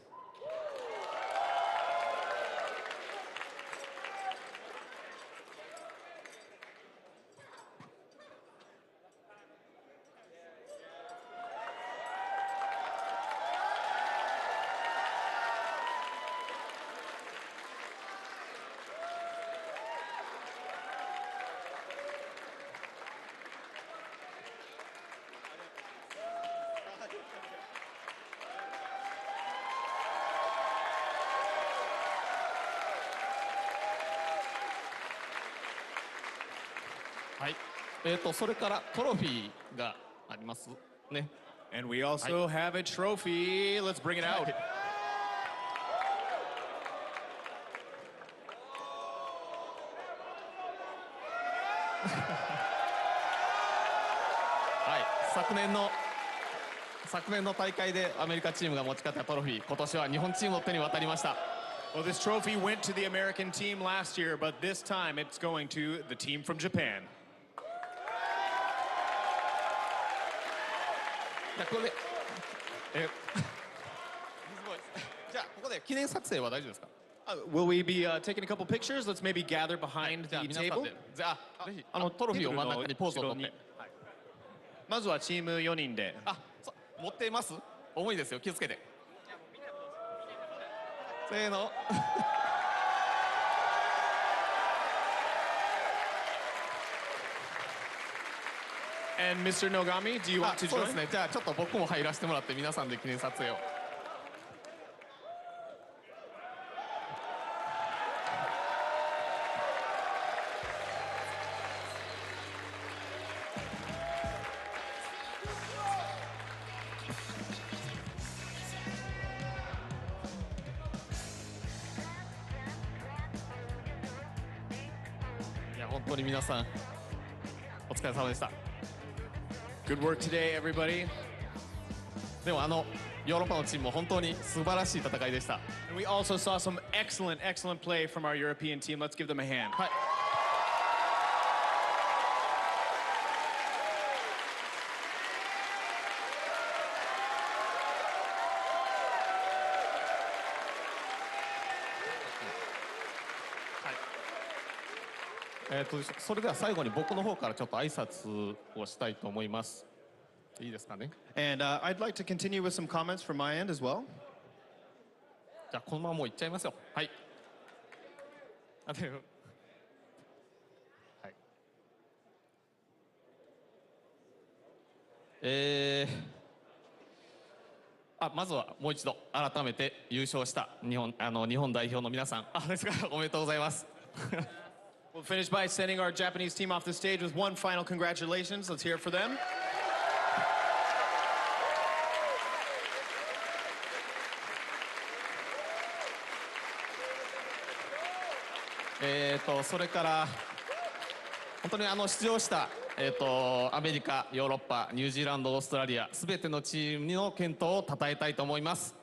それからトロフィーがありますね。And we also have a trophy. Let's bring it out. はい、昨年の大会でアメリカチームが持ち帰ったトロフィー、今年は日本チームの手に渡りました。Well, this trophy went to the American team last year, but this time it's going to the team from Japan. じゃあここで、じゃあここで記念撮影は大丈夫ですか？ Will we be taking a couple pictures? Let's maybe gather behind じゃあ the 皆さん table. で、じゃあぜひトロフィーを真ん中にポーズを取って。まずはチーム4人で。持っています？重いですよ、気をつけて。せーの。And Mr. Nogami, do you want to そうです join? ね。じゃあちょっと僕も入らせてもらって皆さんで記念撮影を。いや本当に皆さんお疲れ様でした。Good work today, everybody. でもヨーロッパのチームも本当に素晴らしい戦いでした。 And we also saw some excellent play from our European team. Let's give them a hand. はい。それでは最後に僕の方からちょっと挨拶をしたいと思います。いいですかね。And I'd like to continue with some comments from my end as well. じゃあこのままもう行っちゃいますよ。はい。まずはもう一度改めて優勝した日本代表の皆さん、ですからおめでとうございます。We'll finish by sending our Japanese team off the stage with one final congratulations. Let's hear it for them. それから本当に出場したアメリカ、ヨーロッパ、ニュージーランド、オーストラリアすべてのチームの健闘を称えたいと思います。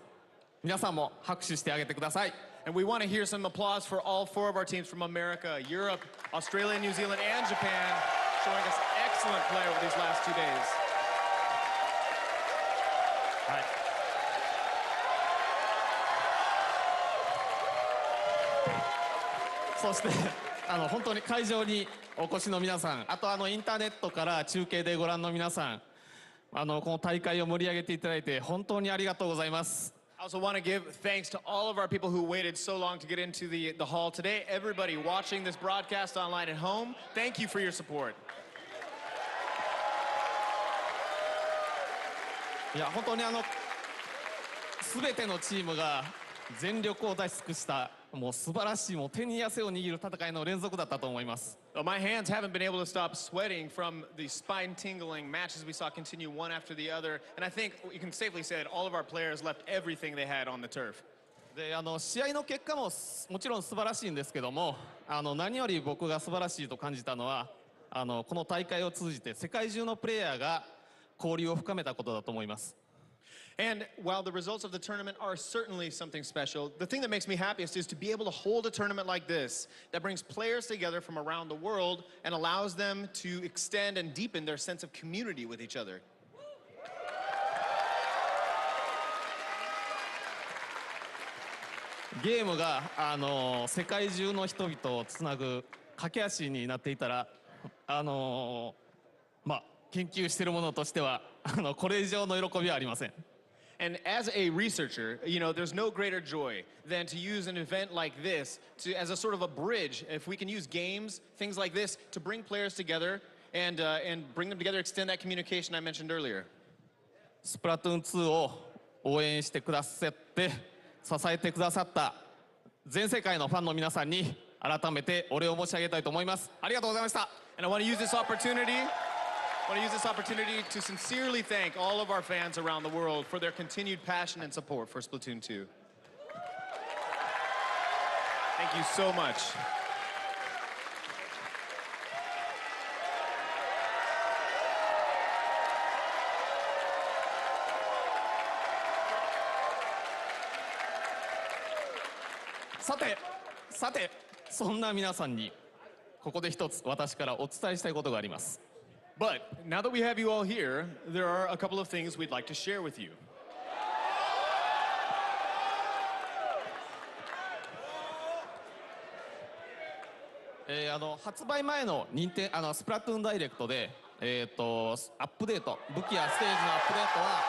皆さんも拍手してあげてください。And we want to hear some applause for all four of our teams from America, Europe, Australia, New Zealand, and Japan, showing us excellent play over these last 2 days. はい。そして本当に会場にお越しの皆さん、あとインターネットから中継でご覧の皆さん、この大会を盛り上げていただいて本当にありがとうございます。I also want to give thanks to all of our people who waited so long to get into the hall today. Everybody watching this broadcast online at home, thank you for your support. いや本当に全てのチームが全力を出し尽くしたもう素晴らしいもう手に汗を握る戦いの連続だったと思います。My hands haven't been able to stop sweating from the spine-tingling matches we saw continue one after the other, and I think you can safely say that all of our players left everything they had on the turf. で試合の結果ももちろん素晴らしいんですけども、何より僕が素晴らしいと感じたのはこの大会を通じて世界中のプレイヤーが交流を深めたことだと思います。And while the results of the tournament are certainly something special, the thing that makes me happiest is to be able to hold a tournament like this that brings players together from around the world and allows them to extend and deepen their sense of community with each other. ゲームが世界中の人々をつなぐ架け橋になっていたら研究しているものとしてはこれ以上の喜びはありません。And as a researcher, you know, there's no greater joy than to use an event like this as a sort of a bridge. If we can use games, things like this, to bring players together and bring them together, extend that communication I mentioned earlier. スプラトゥーン2を応援してくださって支えてくださった全世界のファンの皆さんに改めてお礼を申し上げたいと思います。ありがとうございました。And I want to use this opportunity to sincerely thank all of our fans around the world for their continued passion and support for Splatoon 2. Thank you so much.さて、そんな皆さんにここで一つ私からお伝えしたいことがあります。But now that we have you all here, there are a couple of things we'd like to share with you. 発売前のスプラトゥーンダイレクトで、アップデート、武器やステージのアップデートは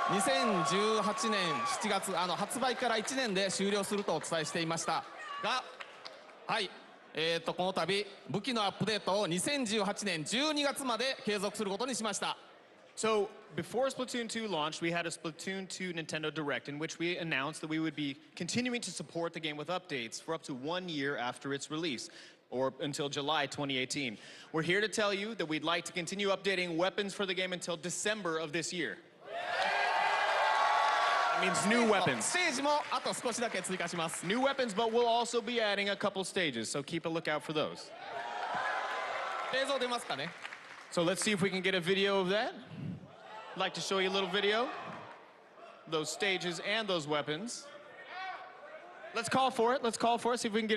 2018年7月発売から1年で終了するとお伝えしていましたが、はい、この度武器のアップデートを2018年12月まで継続することにしました。So, before Splatoon 2 launched, we had a Splatoon 2 Nintendo Direct in which we announced that we would be continuing to support the game with updates for up to 1 year after its release, or until July 2018. We're here to tell you that we'd like to continue updating weapons for the game until December of this year. That means new weapons. ステージもあと少しだけ追加します。 New weapons, but we'll also be adding a couple stages, so keep a lookout for those. 映像出ますかね。 So let's see if we can get a video of that. I'd like to show you a little video. Those stages and those weapons. Let's call for it. See if we can get